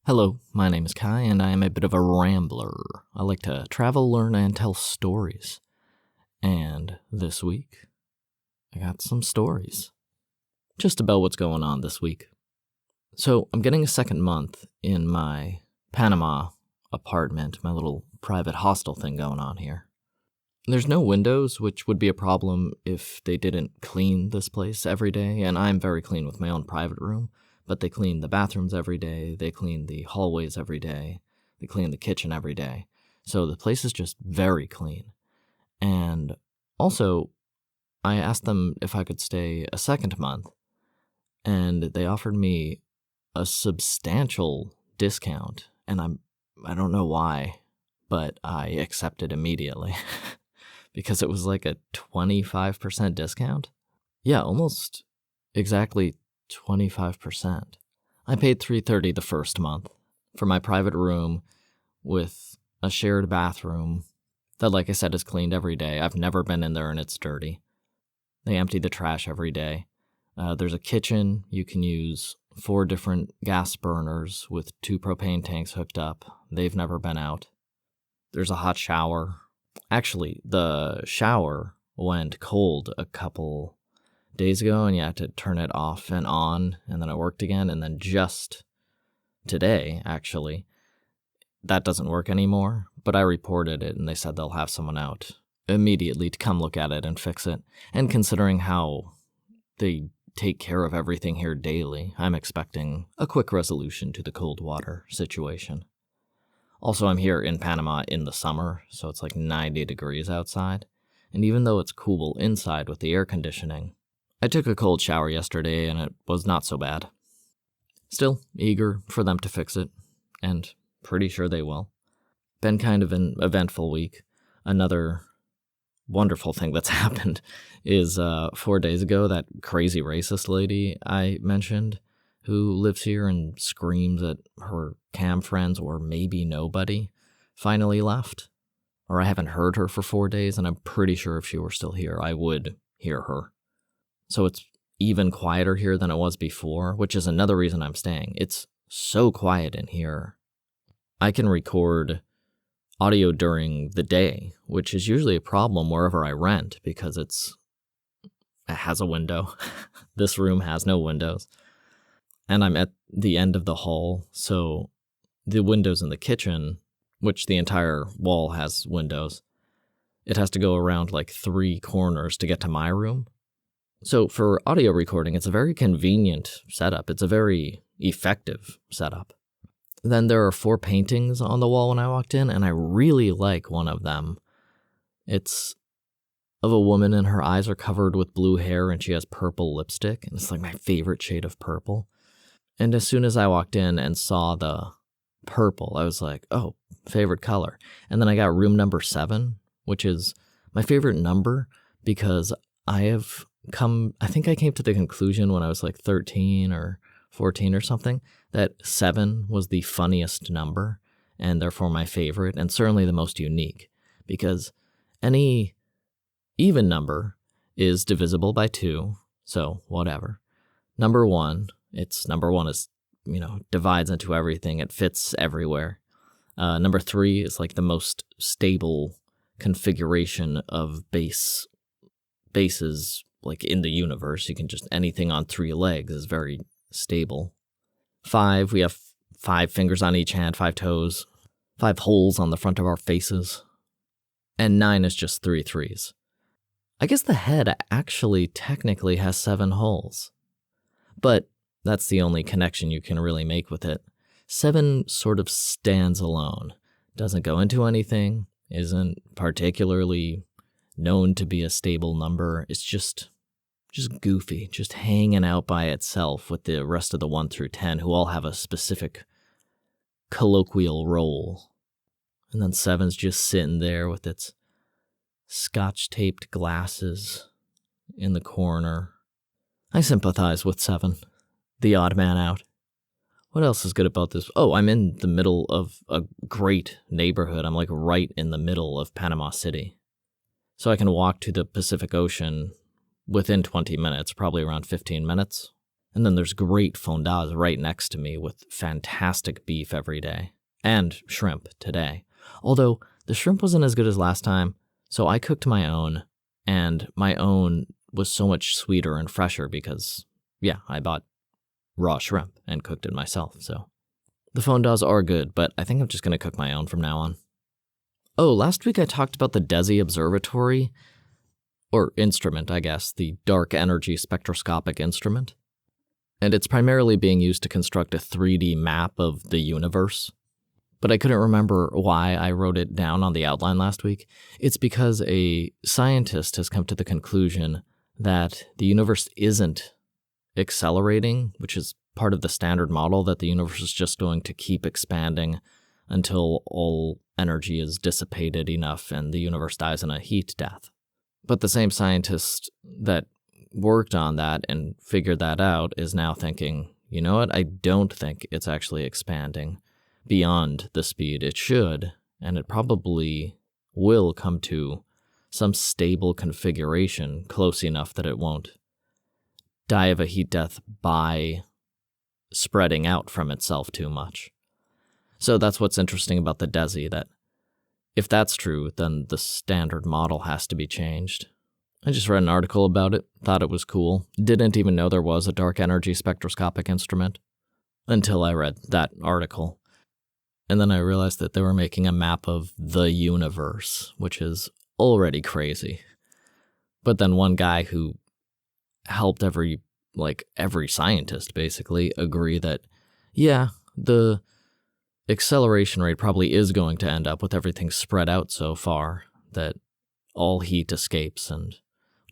Hello, my name is Kai, and I am a bit of a rambler. I like to travel, learn, and tell stories. And this week, I got some stories. Just about what's going on this week. So, I'm getting a second month in my Panama apartment, my little private hostel thing going on here. There's no windows, which would be a problem if they didn't clean this place every day, and I'm very clean with my own private room. But they clean the bathrooms every day, they clean the hallways every day, they clean the kitchen every day. So the place is just very clean. And also, I asked them if I could stay a second month, and they offered me a substantial discount, and I don't know why, but I accepted immediately because it was like a 25% discount. Yeah, almost exactly 25%. I paid $330 the first month for my private room with a shared bathroom that, like I said, is cleaned every day. I've never been in there and it's dirty. They empty the trash every day. There's a kitchen. You can use 4 different gas burners with 2 propane tanks hooked up. They've never been out. There's a hot shower. Actually, the shower went cold a couple days ago, and you had to turn it off and on, and then it worked again, and then just today, actually, that doesn't work anymore, but I reported it, and they said they'll have someone out immediately to come look at it and fix it, and considering how they take care of everything here daily, I'm expecting a quick resolution to the cold water situation. Also, I'm here in Panama in the summer, so it's like 90 degrees outside, and even though it's cool inside with the air conditioning, I took a cold shower yesterday, and it was not so bad. Still eager for them to fix it, and pretty sure they will. Been kind of an eventful week. Another wonderful thing that's happened is 4 days ago, that crazy racist lady I mentioned, who lives here and screams at her cam friends or maybe nobody, finally left. Or I haven't heard her for 4 days, and I'm pretty sure if she were still here, I would hear her. So it's even quieter here than it was before, which is another reason I'm staying. It's so quiet in here. I can record audio during the day, which is usually a problem wherever I rent because it has a window. This room has no windows. And I'm at the end of the hall, so the windows in the kitchen, which the entire wall has windows, it has to go around like 3 corners to get to my room. So for audio recording, it's a very convenient setup. It's a very effective setup. Then there are 4 paintings on the wall when I walked in, and I really like one of them. It's of a woman, and her eyes are covered with blue hair, and she has purple lipstick, and it's like my favorite shade of purple. And as soon as I walked in and saw the purple, I was like, oh, favorite color. And then I got room number 7, which is my favorite number because I think I came to the conclusion when I was like 13 or 14 or something that 7 was the funniest number and therefore my favorite and certainly the most unique because any even number is divisible by 2, so whatever. Number 1 is, divides into everything. It fits everywhere. Number 3 is like the most stable configuration of bases like in the universe. You can just, anything on 3 legs is very stable. 5, we have 5 fingers on each hand, 5 toes, 5 holes on the front of our faces. And 9 is just 3 threes. I guess the head actually technically has 7 holes. But that's the only connection you can really make with it. 7 sort of stands alone. Doesn't go into anything, isn't particularly known to be a stable number. It's just goofy, just hanging out by itself with the rest of the 1 through 10 who all have a specific colloquial role. And then 7's just sitting there with its scotch-taped glasses in the corner. I sympathize with 7, the odd man out. What else is good about this? Oh, I'm in the middle of a great neighborhood. I'm like right in the middle of Panama City. So I can walk to the Pacific Ocean within 20 minutes, probably around 15 minutes. And then there's great fondas right next to me with fantastic beef every day. And shrimp today. Although the shrimp wasn't as good as last time, so I cooked my own, and my own was so much sweeter and fresher because, I bought raw shrimp and cooked it myself, so. The fondas are good, but I think I'm just going to cook my own from now on. Oh, last week I talked about the DESI observatory, or instrument, I guess, the dark energy spectroscopic instrument. And it's primarily being used to construct a 3D map of the universe. But I couldn't remember why I wrote it down on the outline last week. It's because a scientist has come to the conclusion that the universe isn't accelerating, which is part of the standard model, that the universe is just going to keep expanding until all energy is dissipated enough and the universe dies in a heat death. But the same scientist that worked on that and figured that out is now thinking, you know what, I don't think it's actually expanding beyond the speed it should, and it probably will come to some stable configuration close enough that it won't die of a heat death by spreading out from itself too much. So that's what's interesting about the DESI, that if that's true, then the standard model has to be changed. I just read an article about it, thought it was cool, didn't even know there was a dark energy spectroscopic instrument until I read that article. And then I realized that they were making a map of the universe, which is already crazy. But then one guy who helped every scientist basically agree that, the acceleration rate probably is going to end up with everything spread out so far that all heat escapes and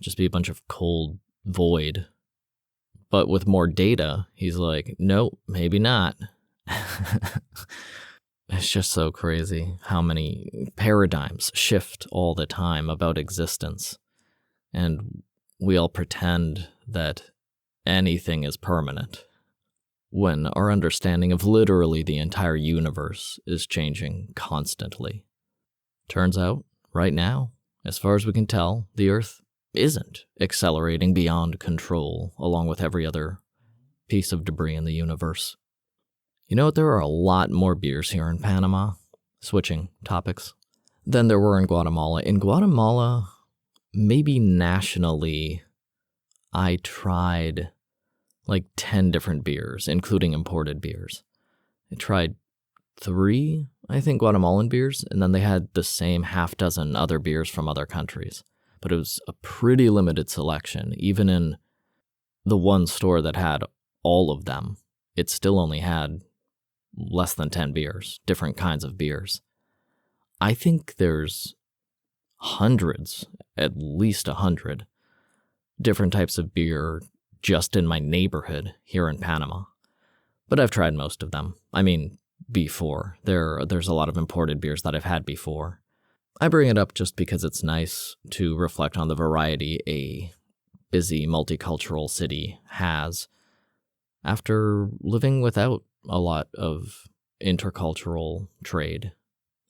just be a bunch of cold void. But with more data, he's like, no, maybe not. It's just so crazy how many paradigms shift all the time about existence. And we all pretend that anything is permanent, when our understanding of literally the entire universe is changing constantly. Turns out, right now, as far as we can tell, the Earth isn't accelerating beyond control, along with every other piece of debris in the universe. You know what, there are a lot more beers here in Panama, switching topics, than there were in Guatemala. In Guatemala, maybe nationally, I tried 10 different beers, including imported beers. I tried 3, I think, Guatemalan beers, and then they had the same half dozen other beers from other countries. But it was a pretty limited selection. Even in the one store that had all of them, it still only had less than 10 beers, different kinds of beers. I think there's hundreds, at least 100, different types of beer just in my neighborhood here in Panama. But I've tried most of them. I mean, before. There's a lot of imported beers that I've had before. I bring it up just because it's nice to reflect on the variety a busy multicultural city has after living without a lot of intercultural trade.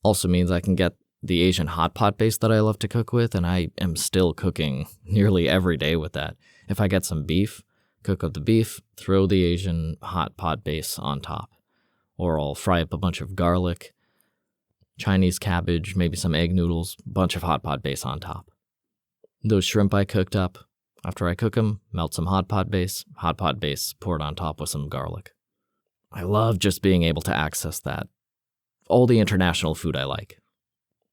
Also means I can get the Asian hot pot base that I love to cook with, and I am still cooking nearly every day with that. If I get some beef, cook up the beef, throw the Asian hot pot base on top. Or I'll fry up a bunch of garlic, Chinese cabbage, maybe some egg noodles, bunch of hot pot base on top. Those shrimp I cooked up, after I cook them, melt some hot pot base poured on top with some garlic. I love just being able to access that. All the international food I like.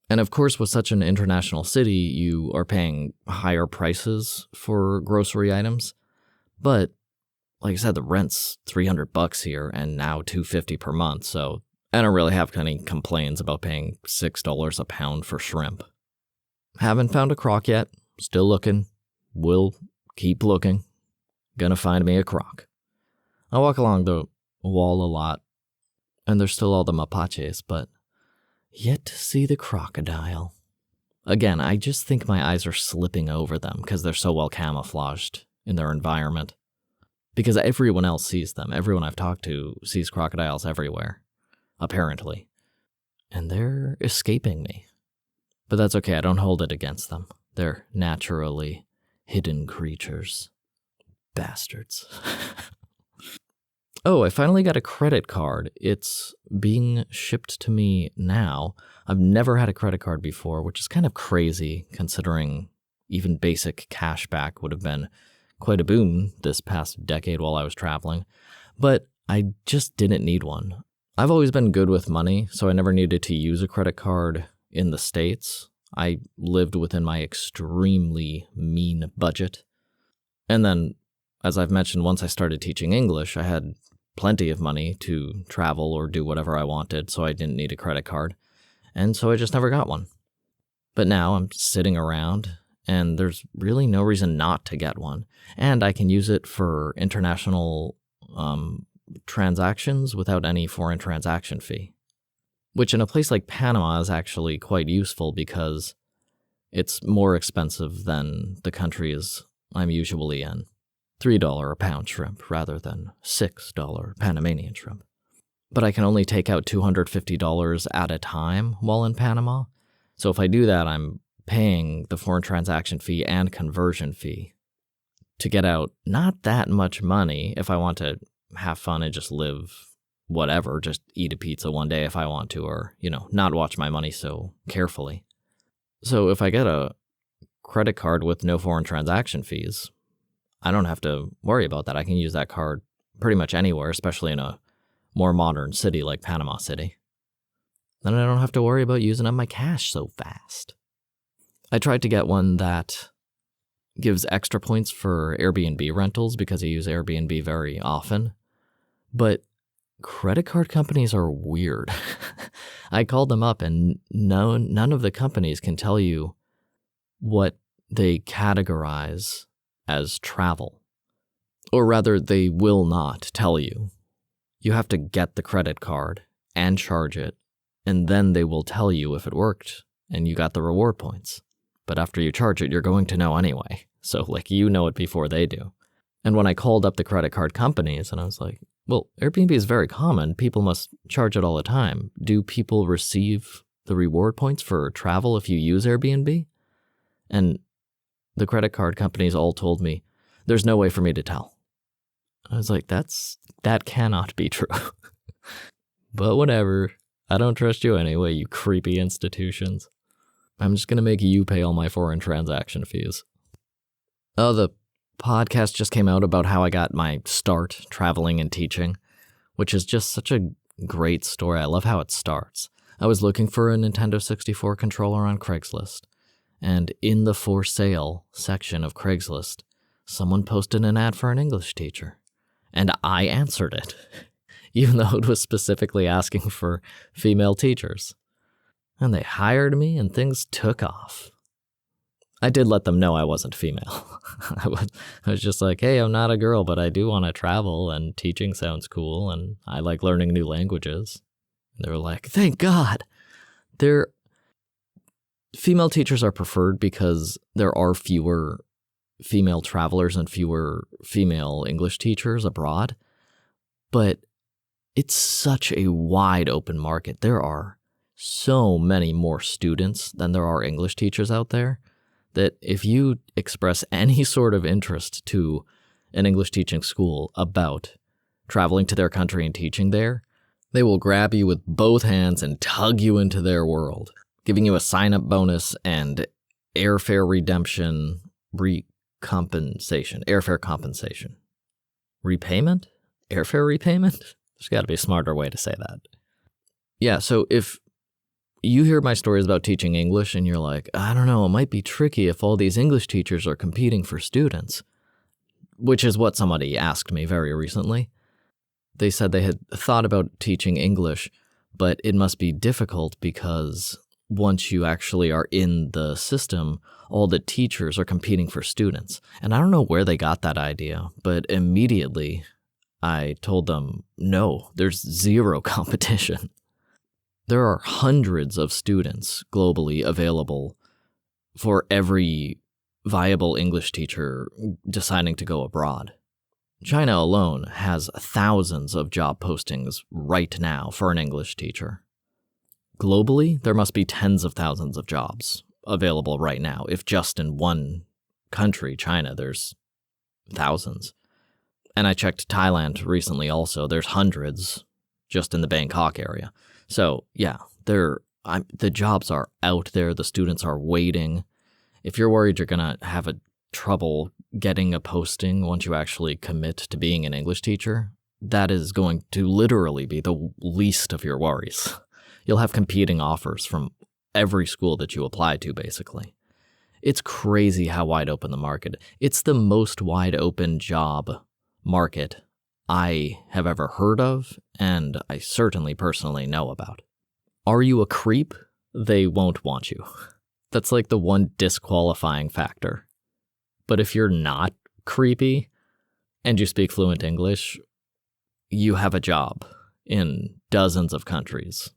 And of course, with such an international city, you are paying higher prices for grocery items. But, like I said, the rent's $300 here and now $250 per month, so I don't really have any complaints about paying $6 a pound for shrimp. Haven't found a croc yet. Still looking. Will keep looking. Gonna find me a croc. I walk along the wall a lot, and there's still all the mapaches, but yet to see the crocodile. Again, I just think my eyes are slipping over them because they're so well camouflaged in their environment. Because everyone else sees them. Everyone I've talked to sees crocodiles everywhere, apparently. And they're escaping me. But that's okay, I don't hold it against them. They're naturally hidden creatures. Bastards. Oh, I finally got a credit card. It's being shipped to me now. I've never had a credit card before, which is kind of crazy considering even basic cash back would have been quite a boom this past decade while I was traveling. But I just didn't need one. I've always been good with money, so I never needed to use a credit card in the States. I lived within my extremely mean budget. And then, as I've mentioned, once I started teaching English, I had plenty of money to travel or do whatever I wanted, so I didn't need a credit card. And so I just never got one. But now I'm sitting around, and there's really no reason not to get one. And I can use it for international transactions without any foreign transaction fee, which in a place like Panama is actually quite useful because it's more expensive than the countries I'm usually in. $3 a pound shrimp rather than $6 Panamanian shrimp. But I can only take out $250 at a time while in Panama. So if I do that, I'm paying the foreign transaction fee and conversion fee to get out not that much money if I want to have fun and just live whatever, just eat a pizza one day if I want to, or, not watch my money so carefully. So if I get a credit card with no foreign transaction fees, I don't have to worry about that. I can use that card pretty much anywhere, especially in a more modern city like Panama City. Then I don't have to worry about using up my cash so fast. I tried to get one that gives extra points for Airbnb rentals because I use Airbnb very often. But credit card companies are weird. I called them up and none of the companies can tell you what they categorize as travel. Or rather, they will not tell you. You have to get the credit card and charge it, and then they will tell you if it worked and you got the reward points. But after you charge it, you're going to know anyway. So, you know it before they do. And when I called up the credit card companies and I was like, well, Airbnb is very common. People must charge it all the time. Do people receive the reward points for travel if you use Airbnb? And the credit card companies all told me, there's no way for me to tell. I was like, that cannot be true. But whatever. I don't trust you anyway, you creepy institutions. I'm just going to make you pay all my foreign transaction fees. Oh, the podcast just came out about how I got my start traveling and teaching, which is just such a great story. I love how it starts. I was looking for a Nintendo 64 controller on Craigslist, and in the for sale section of Craigslist, someone posted an ad for an English teacher, and I answered it, even though it was specifically asking for female teachers. And they hired me, and things took off. I did let them know I wasn't female. I was just like, hey, I'm not a girl, but I do want to travel, and teaching sounds cool, and I like learning new languages. And they were like, thank God. Female teachers are preferred because there are fewer female travelers and fewer female English teachers abroad. But it's such a wide open market. There are so many more students than there are English teachers out there that if you express any sort of interest to an English teaching school about traveling to their country and teaching there, they will grab you with both hands and tug you into their world, giving you a sign-up bonus and airfare redemption, airfare compensation. Repayment? Airfare repayment? There's got to be a smarter way to say that. Yeah, so if you hear my stories about teaching English and you're like, I don't know, it might be tricky if all these English teachers are competing for students, which is what somebody asked me very recently. They said they had thought about teaching English, but it must be difficult because once you actually are in the system, all the teachers are competing for students. And I don't know where they got that idea, but immediately I told them, no, there's zero competition. There are hundreds of students globally available for every viable English teacher deciding to go abroad. China alone has thousands of job postings right now for an English teacher. Globally, there must be tens of thousands of jobs available right now. If just in one country, China, there's thousands. And I checked Thailand recently also. There's hundreds just in the Bangkok area. So yeah, the jobs are out there. The students are waiting. If you're worried you're going to have trouble getting a posting once you actually commit to being an English teacher, that is going to literally be the least of your worries. You'll have competing offers from every school that you apply to, basically. It's crazy how wide open the market. It's the most wide open job market I have ever heard of, and I certainly personally know about. Are you a creep? They won't want you. That's like the one disqualifying factor. But if you're not creepy and you speak fluent English, you have a job in dozens of countries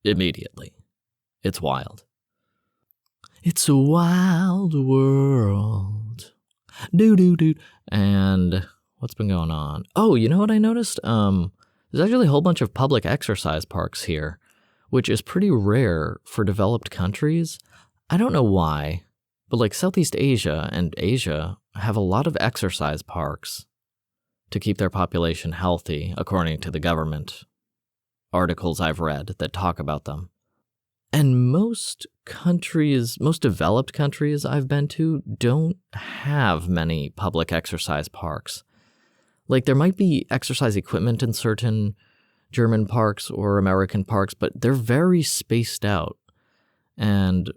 immediately. It's wild. It's a wild world. Do. And what's been going on? Oh, you know what I noticed? There's actually a whole bunch of public exercise parks here, which is pretty rare for developed countries. I don't know why, but like Southeast Asia and Asia have a lot of exercise parks to keep their population healthy, according to the government articles I've read that talk about them. And most developed countries I've been to don't have many public exercise parks. Like there might be exercise equipment in certain German parks or American parks, but they're very spaced out. And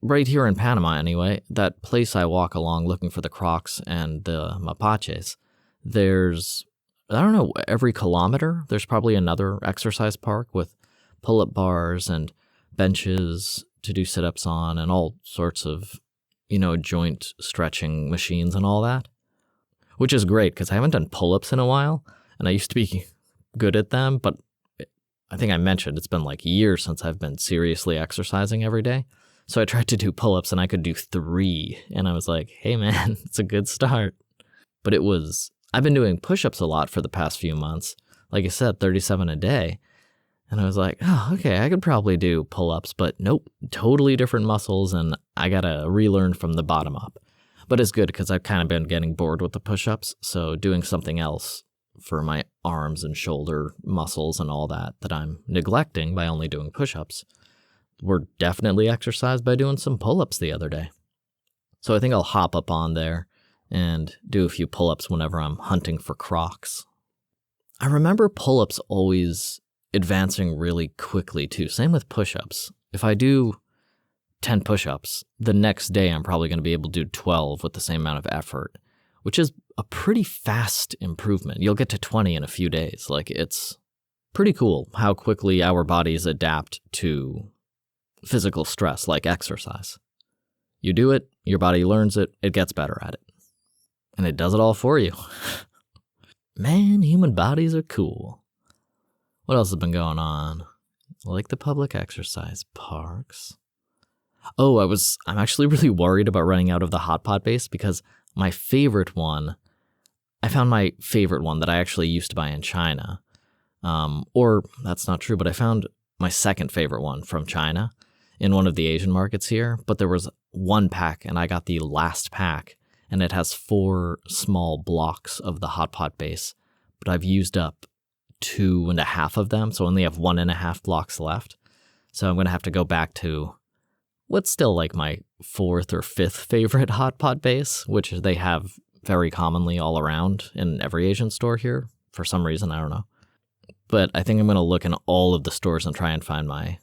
right here in Panama anyway, that place I walk along looking for the crocs and the mapaches, there's, I don't know, every kilometer, there's probably another exercise park with pull-up bars and benches to do sit-ups on and all sorts of, joint stretching machines and all that, which is great because I haven't done pull-ups in a while and I used to be good at them, but I think I mentioned it's been like years since I've been seriously exercising every day. So I tried to do pull-ups and I could do 3 and I was like, hey man, it's a good start. But I've been doing push-ups a lot for the past few months. Like I said, 37 a day. And I was like, oh, okay, I could probably do pull-ups, but nope, totally different muscles, and I gotta relearn from the bottom up. But it's good because I've kind of been getting bored with the push-ups, so doing something else for my arms and shoulder muscles and all that I'm neglecting by only doing push-ups were definitely exercised by doing some pull-ups the other day. So I think I'll hop up on there and do a few pull-ups whenever I'm hunting for crocs. I remember pull-ups always advancing really quickly too. Same with push-ups. If I do 10 push-ups, the next day I'm probably going to be able to do 12 with the same amount of effort, which is a pretty fast improvement. You'll get to 20 in a few days. Like, it's pretty cool how quickly our bodies adapt to physical stress like exercise. You do it, your body learns it, it gets better at it. And it does it all for you. Man, human bodies are cool. What else has been going on? Like the public exercise parks. Oh, I'm actually really worried about running out of the hot pot base because I found my favorite one that I actually used to buy in China. Or that's not true, but I found my second favorite one from China in one of the Asian markets here. But there was one pack and I got the last pack and it has 4 small blocks of the hot pot base. But I've used up 2.5 of them, so I only have 1.5 blocks left. So I'm going to have to go back to what's still like my 4th or 5th favorite hot pot base, which they have very commonly all around in every Asian store here. For some reason, I don't know. But I think I'm going to look in all of the stores and try and find my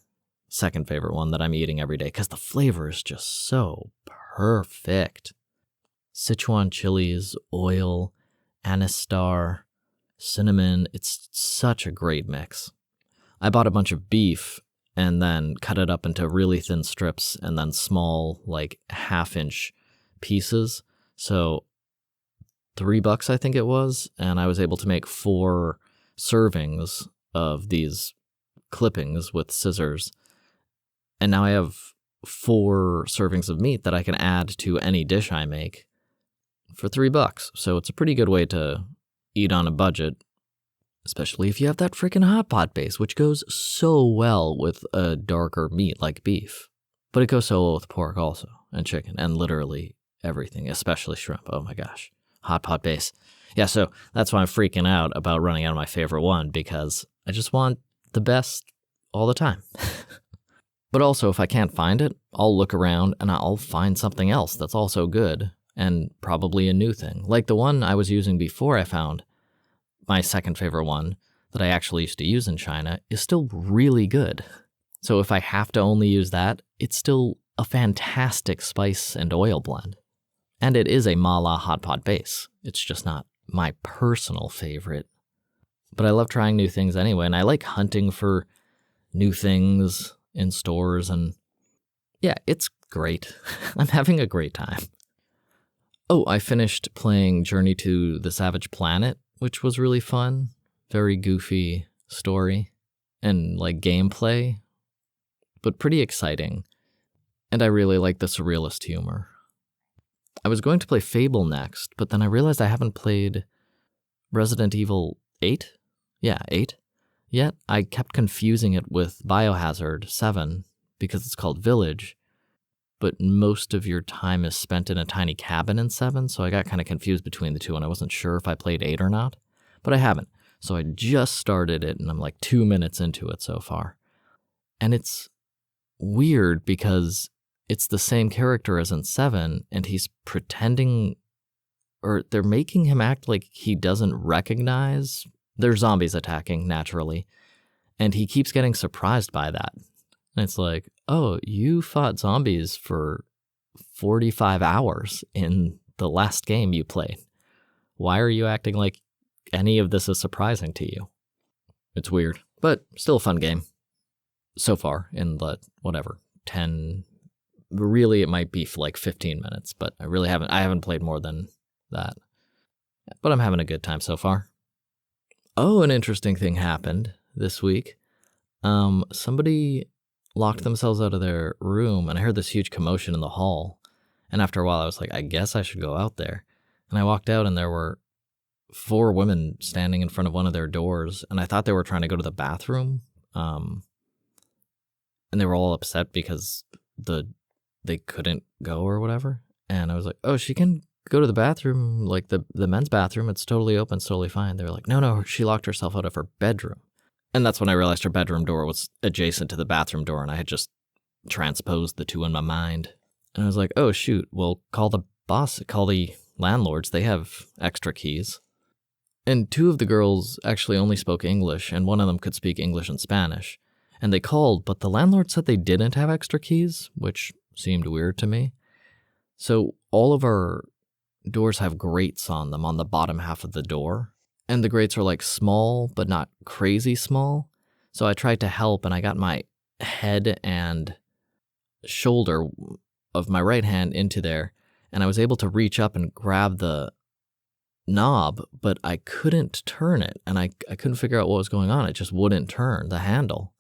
second favorite one that I'm eating every day because the flavor is just so perfect. Sichuan chilies, oil, anise star, cinnamon, it's such a great mix. I bought a bunch of beef and then cut it up into really thin strips and then small, like 1/2-inch pieces. So $3 I think it was, and I was able to make 4 servings of these clippings with scissors. And now I have 4 servings of meat that I can add to any dish I make for $3. So it's a pretty good way to eat on a budget, especially if you have that freaking hot pot base, which goes so well with a darker meat like beef. But it goes so well with pork also, and chicken, and literally everything, especially shrimp. Oh my gosh. Hot pot base. Yeah, so that's why I'm freaking out about running out of my favorite one, because I just want the best all the time. But also, if I can't find it, I'll look around and I'll find something else that's also good and probably a new thing. Like the one I was using before I found my second favorite one that I actually used to use in China is still really good. So if I have to only use that, it's still a fantastic spice and oil blend. And it is a mala hot pot base. It's just not my personal favorite. But I love trying new things anyway, and I like hunting for new things in stores, and yeah, it's great. I'm having a great time. Oh, I finished playing Journey to the Savage Planet, which was really fun. Very goofy story and like gameplay, but pretty exciting. And I really like the surrealist humor. I was going to play Fable next, but then I realized I haven't played Resident Evil 8? Yeah, 8 yet. I kept confusing it with Biohazard 7 because it's called Village, but most of your time is spent in a tiny cabin in 7, so I got kind of confused between the two, and I wasn't sure if I played 8 or not, but I haven't. So I just started it, and I'm like 2 minutes into it so far. And it's weird because it's the same character as in 7, and he's pretending, or they're making him act like he doesn't recognize. There's zombies attacking, naturally, and he keeps getting surprised by that. And it's like, oh, you fought zombies for 45 hours in the last game you played. Why are you acting like any of this is surprising to you? It's weird, but still a fun game. So far in the, 10, really it might be for like 15 minutes, but I haven't played more than that. But I'm having a good time so far. Oh, an interesting thing happened this week. Somebody locked themselves out of their room, and I heard this huge commotion in the hall. And after a while, I was like, I guess I should go out there. And I walked out, and there were 4 women standing in front of one of their doors, and I thought they were trying to go to the bathroom. And they were all upset because they couldn't go or whatever. And I was like, oh, she can go to the bathroom, like the men's bathroom. It's totally open, it's totally fine. They were like, no, she locked herself out of her bedroom. And that's when I realized her bedroom door was adjacent to the bathroom door, and I had just transposed the two in my mind. And I was like, oh, shoot, well, call the landlords. They have extra keys. And 2 of the girls actually only spoke English, and one of them could speak English and Spanish. And they called, but the landlord said they didn't have extra keys, which seemed weird to me. So all of our doors have grates on them on the bottom half of the door. And the grates are like small, but not crazy small. So I tried to help, and I got my head and shoulder of my right hand into there, and I was able to reach up and grab the knob, but I couldn't turn it, and I couldn't figure out what was going on. It just wouldn't turn, the handle.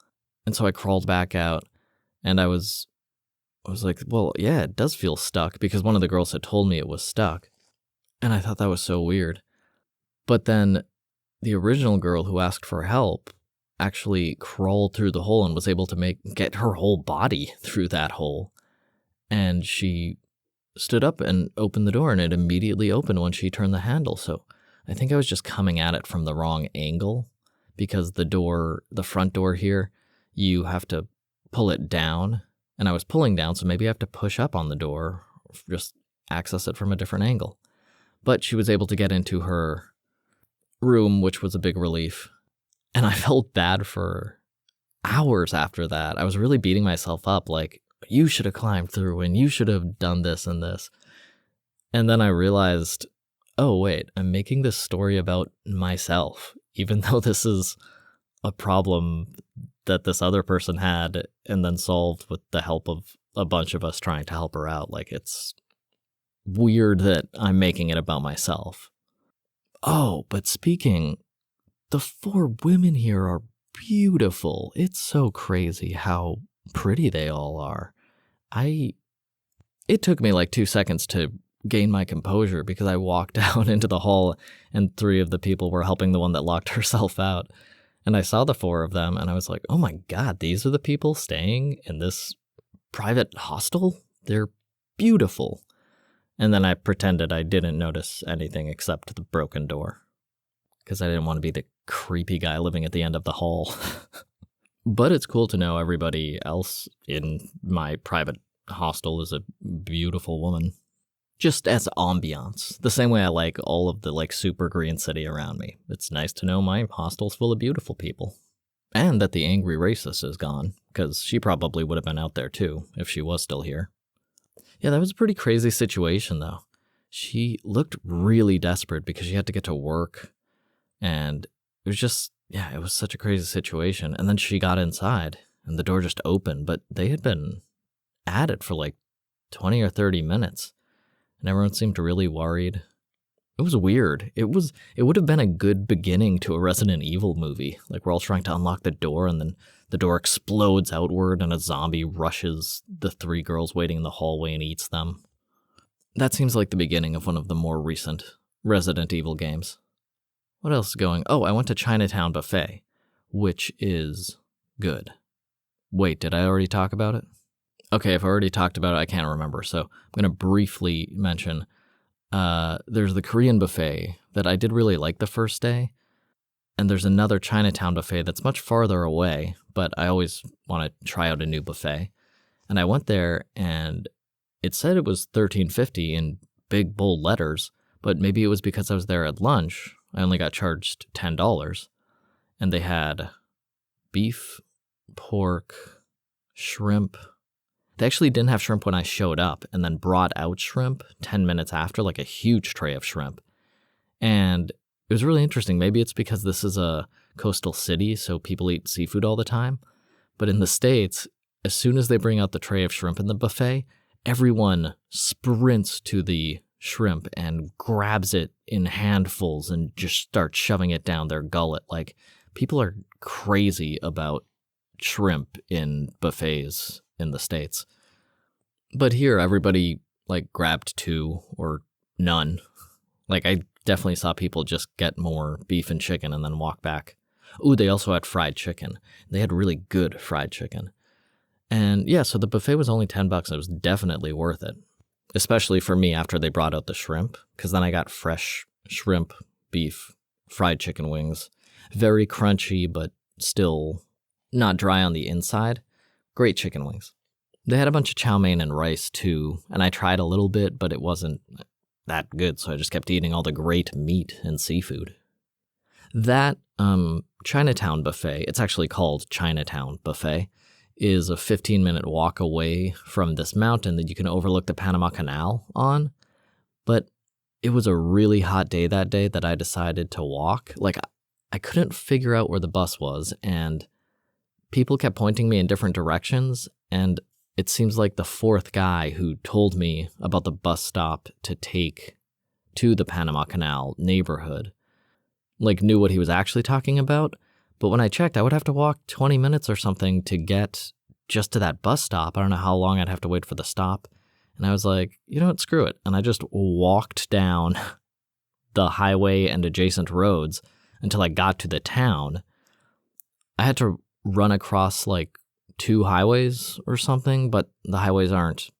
And so I crawled back out, and I was like, well, yeah, it does feel stuck, because one of the girls had told me it was stuck. And I thought that was so weird. But then the original girl who asked for help actually crawled through the hole and was able to get her whole body through that hole. And she stood up and opened the door, and it immediately opened when she turned the handle. So I think I was just coming at it from the wrong angle, because the front door here, you have to pull it down, and I was pulling down, so maybe I have to push up on the door, just access it from a different angle. But she was able to get into her room, which was a big relief. And I felt bad for hours after that. I was really beating myself up, like, you should have climbed through, and you should have done this and this. And then I realized, oh, wait, I'm making this story about myself, even though this is a problem that this other person had and then solved with the help of a bunch of us trying to help her out. Like, it's weird that I'm making it about myself. Oh, but the 4 women here are beautiful. It's so crazy how pretty they all are. It took me like 2 seconds to gain my composure, because I walked out into the hall and 3 of the people were helping the one that locked herself out. And I saw the 4 of them, and I was like, oh my God, these are the people staying in this private hostel? They're beautiful. And then I pretended I didn't notice anything except the broken door, because I didn't want to be the creepy guy living at the end of the hall. But it's cool to know everybody else in my private hostel is a beautiful woman. Just as ambiance, the same way I like all of the super green city around me. It's nice to know my hostel's full of beautiful people. And that the angry racist is gone, because she probably would have been out there too, if she was still here. Yeah, that was a pretty crazy situation though. She looked really desperate because she had to get to work, and it was just, it was such a crazy situation. And then she got inside, and the door just opened, but they had been at it for 20 or 30 minutes. And everyone seemed really worried. It was weird. It would have been a good beginning to a Resident Evil movie. We're all trying to unlock the door, and then the door explodes outward, and a zombie rushes the 3 girls waiting in the hallway and eats them. That seems like the beginning of one of the more recent Resident Evil games. What else is going? Oh, I went to Chinatown Buffet, which is good. Wait, did I already talk about it? Okay, if I already talked about it, I can't remember, so I'm going to briefly mention there's the Korean buffet that I did really like the first day, and there's another Chinatown buffet that's much farther away, but I always want to try out a new buffet. And I went there, and it said it was $13.50 in big, bold letters, but maybe it was because I was there at lunch. I only got charged $10, and they had beef, pork, shrimp. They actually didn't have shrimp when I showed up, and then brought out shrimp 10 minutes after, a huge tray of shrimp. And it was really interesting. Maybe it's because this is a coastal city, so people eat seafood all the time. But in the States, as soon as they bring out the tray of shrimp in the buffet, everyone sprints to the shrimp and grabs it in handfuls and just starts shoving it down their gullet. People are crazy about shrimp in buffets in the States. But here, everybody, grabbed 2 or none. I definitely saw people just get more beef and chicken and then walk back. Ooh, they also had fried chicken. They had really good fried chicken. And yeah, so the buffet was only $10. It was definitely worth it. Especially for me after they brought out the shrimp, because then I got fresh shrimp, beef, fried chicken wings. Very crunchy, but still not dry on the inside. Great chicken wings. They had a bunch of chow mein and rice too, and I tried a little bit, but it wasn't that good, so I just kept eating all the great meat and seafood. That Chinatown buffet, it's actually called Chinatown Buffet, is a 15-minute walk away from this mountain that you can overlook the Panama Canal on. But it was a really hot day that day that I decided to walk. I couldn't figure out where the bus was, and people kept pointing me in different directions, and it seems like the 4th guy who told me about the bus stop to take to the Panama Canal neighborhood, knew what he was actually talking about. But when I checked, I would have to walk 20 minutes or something to get just to that bus stop. I don't know how long I'd have to wait for the stop. And I was like, you know what, screw it. And I just walked down the highway and adjacent roads until I got to the town. I had to run across 2 highways or something, but the highways aren't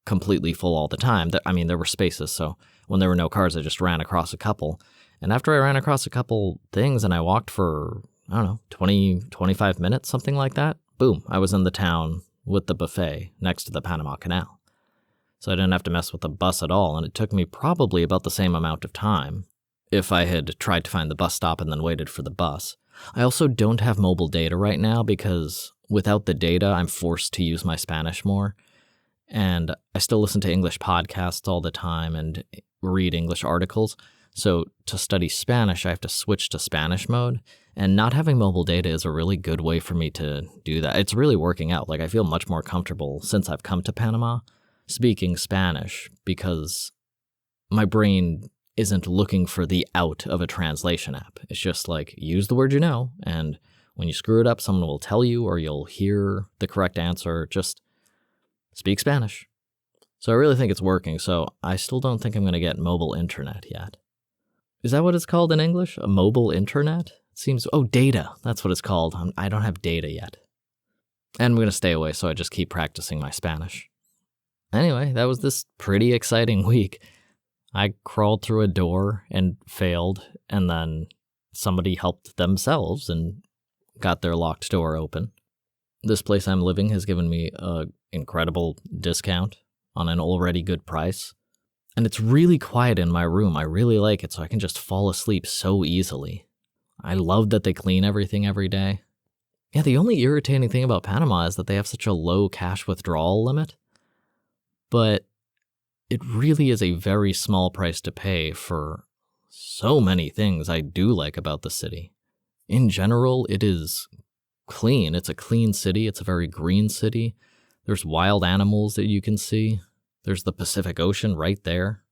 completely full all the time. There were spaces, so when there were no cars, I just ran across a couple. And after I ran across a couple things and I walked for, 20, 25 minutes, something like that, boom, I was in the town with the buffet next to the Panama Canal. So I didn't have to mess with the bus at all, and it took me probably about the same amount of time if I had tried to find the bus stop and then waited for the bus. I also don't have mobile data right now because without the data, I'm forced to use my Spanish more. And I still listen to English podcasts all the time and read English articles. So to study Spanish, I have to switch to Spanish mode. And not having mobile data is a really good way for me to do that. It's really working out. I feel much more comfortable since I've come to Panama speaking Spanish because my brain isn't looking for the out of a translation app. It's just use the word you know, and when you screw it up, someone will tell you or you'll hear the correct answer. Just speak Spanish. So I really think it's working, so I still don't think I'm going to get mobile internet yet. Is that what it's called in English? A mobile internet? It seems, data. That's what it's called. I don't have data yet. And I'm going to stay away, so I just keep practicing my Spanish. Anyway, that was this pretty exciting week. I crawled through a door and failed, and then somebody helped themselves and got their locked door open. This place I'm living has given me an incredible discount on an already good price. And it's really quiet in my room. I really like it, so I can just fall asleep so easily. I love that they clean everything every day. Yeah, the only irritating thing about Panama is that they have such a low cash withdrawal limit. But it really is a very small price to pay for so many things I do like about the city. In general, it is clean. It's a clean city. It's a very green city. There's wild animals that you can see. There's the Pacific Ocean right there.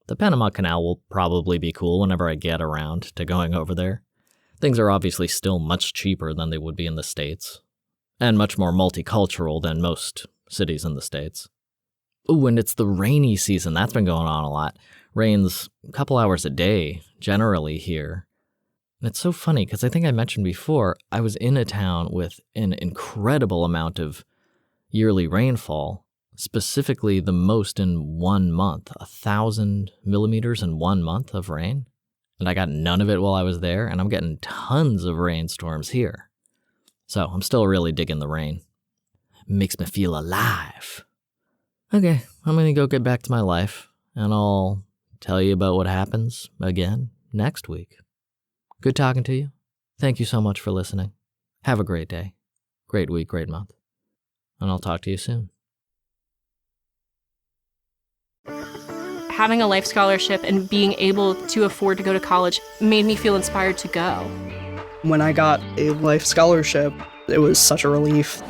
The Panama Canal will probably be cool whenever I get around to going over there. Things are obviously still much cheaper than they would be in the States, and much more multicultural than most cities in the States. Ooh, and it's the rainy season. That's been going on a lot. Rains a couple hours a day, generally here. And it's so funny, because I think I mentioned before, I was in a town with an incredible amount of yearly rainfall, specifically the most in 1 month, 1,000 millimeters in 1 month of rain. And I got none of it while I was there, and I'm getting tons of rainstorms here. So I'm still really digging the rain. It makes me feel alive. Okay, I'm going to go get back to my life, and I'll tell you about what happens again next week. Good talking to you. Thank you so much for listening. Have a great day, great week, great month, and I'll talk to you soon. Having a life scholarship and being able to afford to go to college made me feel inspired to go. When I got a life scholarship, it was such a relief.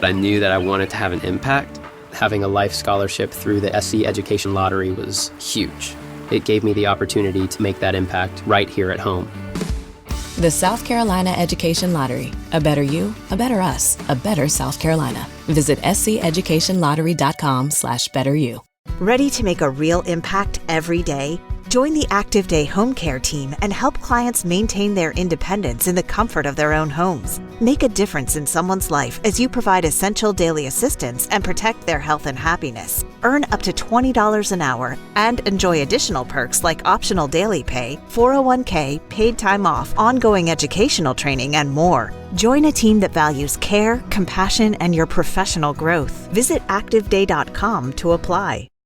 I knew that I wanted to have an impact. Having a life scholarship through the SC Education Lottery was huge. It gave me the opportunity to make that impact right here at home. The South Carolina Education Lottery. A better you, a better us, a better South Carolina. Visit sceducationlottery.com/betteryou. Ready to make a real impact every day? Join the Active Day Home Care team and help clients maintain their independence in the comfort of their own homes. Make a difference in someone's life as you provide essential daily assistance and protect their health and happiness. Earn up to $20 an hour and enjoy additional perks like optional daily pay, 401k, paid time off, ongoing educational training, and more. Join a team that values care, compassion, and your professional growth. Visit activeday.com to apply.